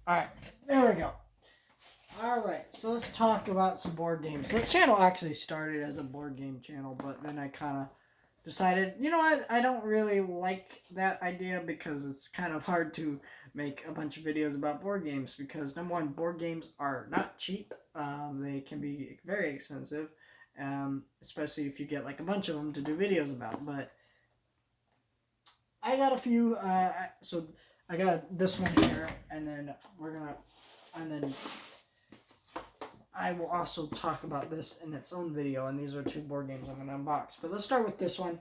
Alright, there we go. Alright, so let's talk about some board games. This channel actually started as a board game channel, but then I kind of decided, you know what, I don't really like that idea because it's kind of hard to make a bunch of videos about board games because, number one, board games are not cheap. They can be very expensive, especially if you get like a bunch of them to do videos about. But I got a few, so I got this one here, and then I will also talk about this in its own video, and these are two board games I'm going to unbox. But let's start with this one,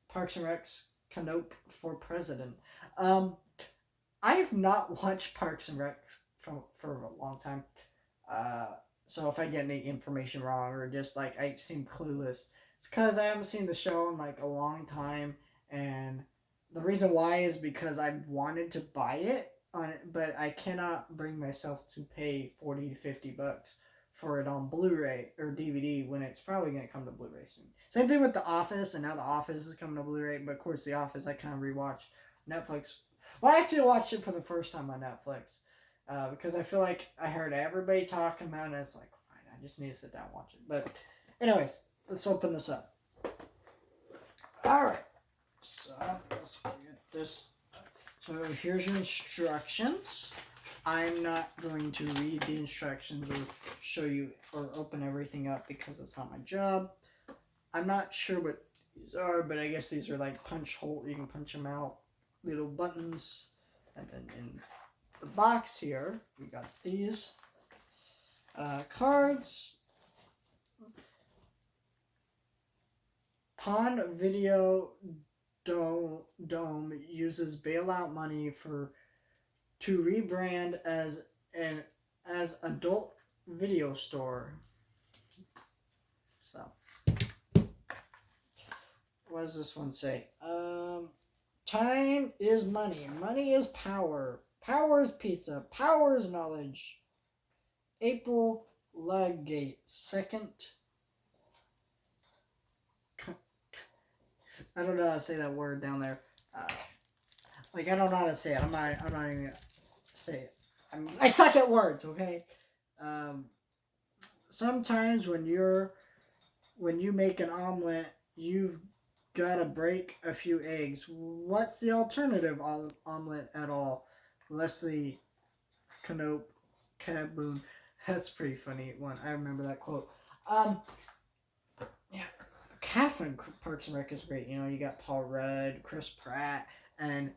Parks and Rec's Knope for President. I've not watched Parks and Rec for a long time, so if I get any information wrong or just like I seem clueless, it's because I haven't seen the show in like a long time, and the reason why is because I wanted to buy it on it, but I cannot bring myself to pay $40 to $50 for it on Blu-ray or DVD when it's probably going to come to Blu-ray soon. Same thing with The Office, and now The Office is coming to Blu-ray, but of course The Office I kind of rewatched. Netflix, well, I actually watched it for the first time on Netflix because I feel like I heard everybody talking about it, and it's like, fine, I just need to sit down and watch it. But anyways, let's open this up. Alright, so let's get this. So here's your instructions. I'm not going to read the instructions or show you or open everything up because it's not my job. I'm not sure what these are, but I guess these are like punch hole. You can punch them out, little buttons. And then in the box here, we got these cards. Pawn Video Dome uses bailout money to rebrand as adult video store. So, what does this one say? Time is money. Money is power. Power is pizza. Power is knowledge. April Ludgate, second. I don't know how to say that word down there. I don't know how to say it. I'm not even gonna say it. I suck at words, okay? Sometimes when you make an omelet, you've got to break a few eggs. What's the alternative omelet at all? Leslie Knope Caboon. That's a pretty funny one. I remember that quote. Yeah. Cast on Parks and Rec is great. You know, you got Paul Rudd, Chris Pratt, and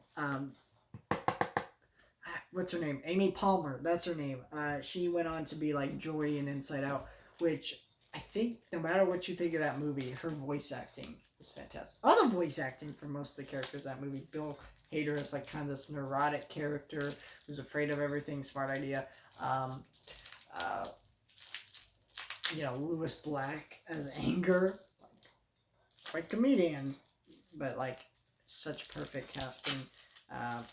what's her name? Amy Palmer. That's her name. She went on to be like Joy in Inside Out, which I think no matter what you think of that movie, her voice acting is fantastic. All the voice acting for most of the characters in that movie. Bill Hader is like kind of this neurotic character who's afraid of everything. Smart idea. Louis Black as Anger. Quite comedian, but like such perfect casting.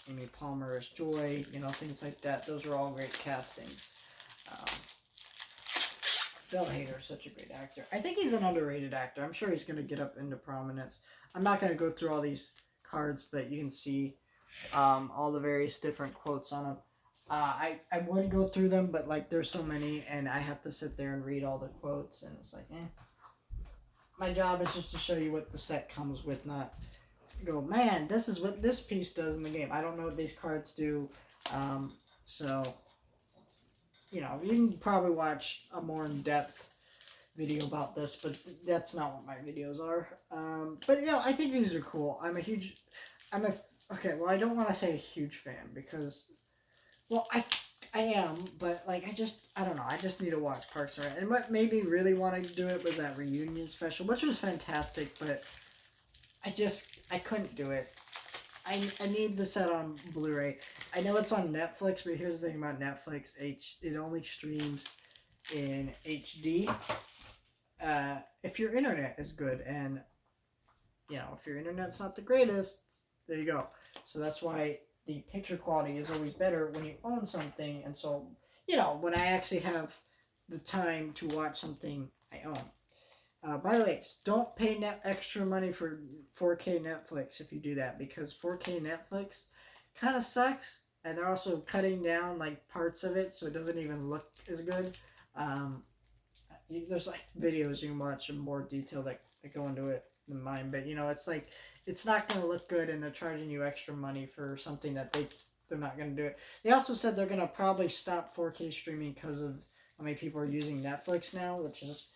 Amy Palmer as Joy, things like that. Those are all great castings. Bill Hader is such a great actor. I think he's an underrated actor. I'm sure he's going to get up into prominence. I'm not going to go through all these cards, but you can see all the various different quotes on them. I would go through them, but like there's so many, and I have to sit there and read all the quotes, and it's like, My job is just to show you what the set comes with, not go, man, this is what this piece does in the game. I don't know what these cards do. So, you can probably watch a more in-depth video about this, but that's not what my videos are. But, I think these are cool. I don't want to say a huge fan because, I am, but I don't know. I just need to watch Parks and Rec. And what made me really want to do it was that reunion special, which was fantastic, but I couldn't do it. I need the set on Blu-ray. I know it's on Netflix, but here's the thing about Netflix. It only streams in HD. If your internet is good, and, if your internet's not the greatest, there you go. So that's why the picture quality is always better when you own something, and so, when I actually have the time to watch something I own. By the way, don't pay extra money for 4K Netflix if you do that, because 4K Netflix kind of sucks, and they're also cutting down like parts of it so it doesn't even look as good. Um, there's like videos you can watch in more detail that go into it than mine, but you know it's like it's not going to look good, and they're charging you extra money for something that they're not going to do it. They also said they're going to probably stop 4K streaming because of how many people are using Netflix now, which is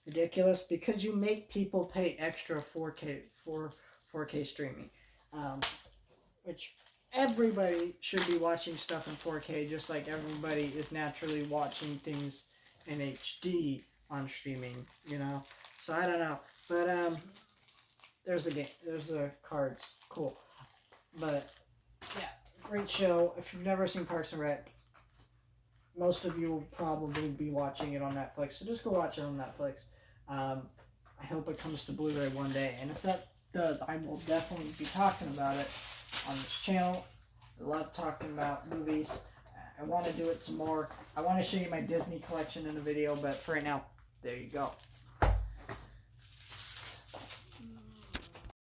ridiculous because you make people pay extra 4K streaming, um, which everybody should be watching stuff in 4K just like everybody is naturally watching things in HD on streaming, you know. So I don't know, but there's the game, there's the cards, cool. But yeah, great show. If you've never seen Parks and Rec, most of you will probably be watching it on Netflix. So just go watch it on Netflix. Um, I hope it comes to Blu-ray one day, and if that does, I will definitely be talking about it on this channel. I love talking about movies. I want to do it some more. I want to show you my Disney collection in a video, but for right now, there you go.